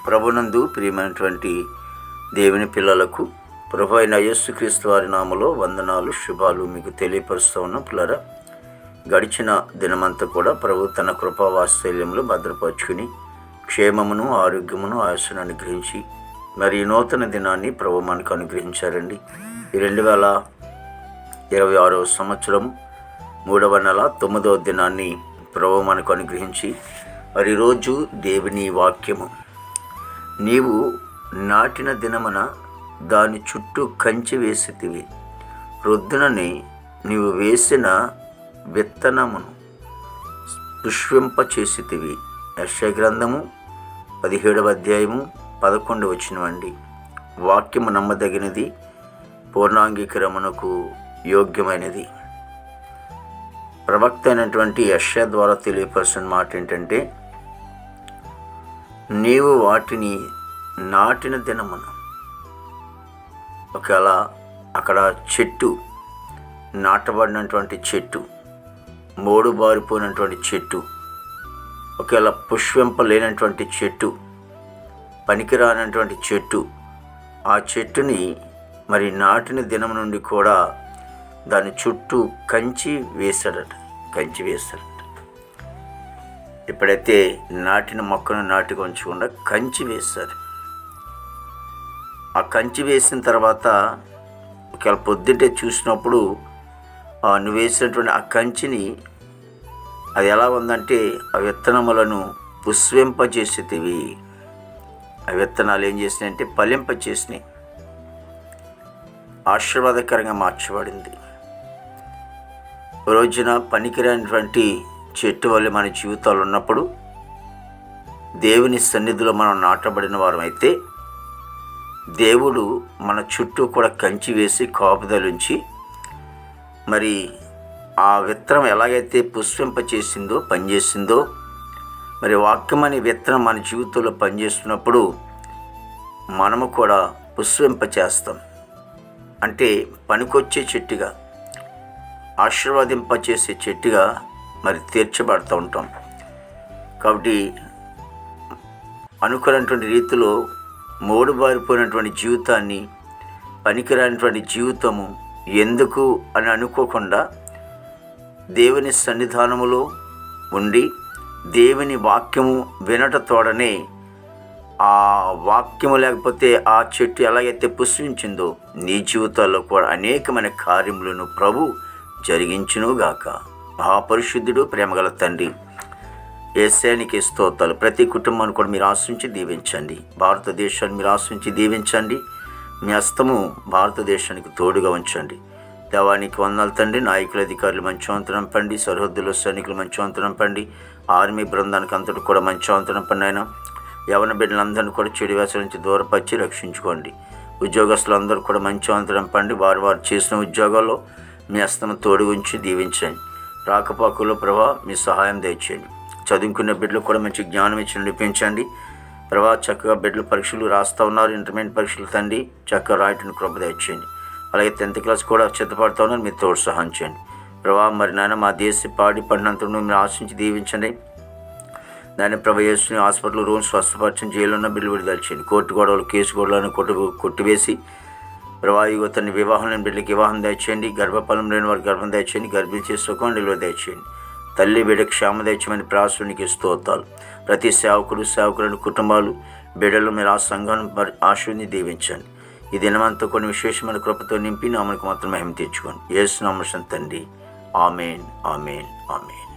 ప్రభునందు ప్రియమైనటువంటి దేవుని పిల్లలకు ప్రభు అయిన యేసుక్రీస్తు వారి నామములో వందనాలు, శుభాలు మీకు తెలియపరుస్తూ ఉన్న పిల్లరా, గడిచిన దినమంతా కూడా ప్రభు తన కృపా వాత్సల్యంలో భద్రపరుచుకుని క్షేమమును, ఆరోగ్యమును, ఆయుస్సును అనుగ్రహించి మరి ఈ నూతన దినాన్ని ప్రభు మనకు అనుగ్రహించారండి. ఈ 2026 సంవత్సరం 3వ నెల 9వ దినాన్ని ప్రభు మనకు అనుగ్రహించి మరి ఈరోజు దేవుని వాక్యము, నీవు నాటిన దినమున దాని చుట్టూ కంచె వేసితివి, రొద్దునని నీవు వేసిన విత్తనమును పుష్పింపచేసితివి. యెషయా గ్రంథము 17వ అధ్యాయము 11వ వచనమండి. వాక్యము నమ్మదగినది, పూర్ణాంగీకరమునకు యోగ్యమైనది. ప్రవక్త అయినటువంటి యెషయా ద్వారా తెలియపరిచిన మాట ఏంటంటే, నీవు వాటిని నాటిన దినమున, ఒకవేళ అక్కడ చెట్టు నాటబడినటువంటి చెట్టు, మోడు బారిపోయినటువంటి చెట్టు, ఒకవేళ పుష్పింపలేనటువంటి చెట్టు, పనికిరానటువంటి చెట్టు, ఆ చెట్టుని మరి నాటిన దినం నుండి కూడా దాని చుట్టూ కంచి వేశాడట. ఎప్పుడైతే నాటిన మొక్కను నాటి ఉంచకుండా కంచి వేశారు. ఆ కంచి వేసిన తర్వాత ఒకవేళ పొద్దుటే చూసినప్పుడు నువ్వు వేసినటువంటి ఆ కంచిని అది ఎలా ఉందంటే, ఆ విత్తనములను పుష్పింపచేసేటివి. ఆ విత్తనాలు ఏం చేసినాయంటే ఫలింపచేసినాయి, ఆశీర్వాదకరంగా మార్చబడింది. రోజున పనికిరానటువంటి చెట్టు వల్ల మన జీవితాలు ఉన్నప్పుడు దేవుని సన్నిధిలో మనం నాటబడిన వారం అయితే, దేవుడు మన చుట్టూ కూడా కంచి వేసి కాపుదలుంచి మరి ఆ విత్తనం ఎలాగైతే పుష్పింపచేసిందో, పనిచేసిందో, మరి వాక్యం అనే విత్తనం మన జీవితంలో పనిచేస్తున్నప్పుడు మనము కూడా పుష్పింపచేస్తాం. అంటే పనికొచ్చే చెట్టుగా, ఆశీర్వాదింపచేసే చెట్టుగా మరి తీర్చబడుతూ ఉంటాం. కాబట్టి అనుకున్నటువంటి రీతిలో మోడు బారిపోయినటువంటి జీవితాన్ని, పనికిరానటువంటి జీవితము ఎందుకు అని అనుకోకుండా దేవుని సన్నిధానములో ఉండి దేవుని వాక్యము వినట తోడనే ఆ వాక్యము లేకపోతే ఆ చెట్టు ఎలాగైతే పుష్పించిందో నీ జీవితాల్లో కూడా అనేకమైన కార్యములను ప్రభు జరిగించునుగాక. మహాపరిశుద్ధుడు, ప్రేమగల తండ్రి, యేసయ్యానికి స్తోత్రాలు. ప్రతి కుటుంబాన్ని కూడా మీరు ఆశించి దీవించండి. భారతదేశాన్ని మీరు ఆశించి దీవించండి. మీ హస్తము భారతదేశానికి తోడుగా ఉంచండి. దేవానికి వందనాలు తండ్రి. నాయకుల, అధికారులు మంచి వంతనం పండి, సరిహద్దులో సైనికులు మంచి వంతనం పండి, ఆర్మీ బృందానికి అంతటి కూడా మంచి వంతనం పండి. అయినా యవన బిడ్డలందరినీ కూడా చెడు వ్యసనం నుంచి దూరపరిచి రక్షించుకోండి. ఉద్యోగస్తులందరూ కూడా మంచి వంతనం పండి, వారు చేసిన ఉద్యోగాల్లో మీ హస్తము తోడు ఉంచి దీవించండి. రాకపోకలో ప్రభా మీ సహాయం దయచేయండి. చదువుకున్న బిడ్డలు కూడా మంచి జ్ఞానం ఇచ్చి నడిపించండి ప్రభా. చక్కగా బిడ్డలు పరీక్షలు రాస్తూ ఉన్నారు, ఇంటర్మీడియట్ పరీక్షలు తండ్రి, చక్కగా రాయటానికి కృప దయచేయండి. అలాగే 10th క్లాస్ కూడా సిద్ధపడుతూ ఉన్నారు, మీరు తోడు సహాయం చేయండి ప్రభా. మరి నాయన మా దేశ పాడి పడినంత మీరు ఆశించి దీవించండి. దాని ప్రభు యేసుని హాస్పిటల్ రూమ్స్ స్వస్థపరచని, జైలు ఉన్న బిడ్డలు విడుదల చేయండి. కోర్టు గొడవలు, కేసు గొడవలను కొట్టివేసి ప్రభా యువతని వివాహం లేని బిడ్డలకి వివాహం దయచేయండి. గర్భఫలం లేని వారికి గర్భం దయచేయండి. గర్భిణీ చేసుకోండి, డెలివరీ దయచేయండి. తల్లి బిడ్డకి క్షేమ దయచేయమని ప్రార్థనకి స్తోత్రాలు. ప్రతి సేవకులను కుటుంబాలు, బిడ్డలు మీరు ఆ సంఘాన్ని ఆశీర్వదించి దీవించండి. ఈ దినమంతా కొన్ని విశేషమైన కృపతో నింపి నామనికి మాత్రం మహిమ తెచ్చుకోండి. యేసు నామమున తండ్రి, ఆమేన్, ఆమేన్, ఆమేన్.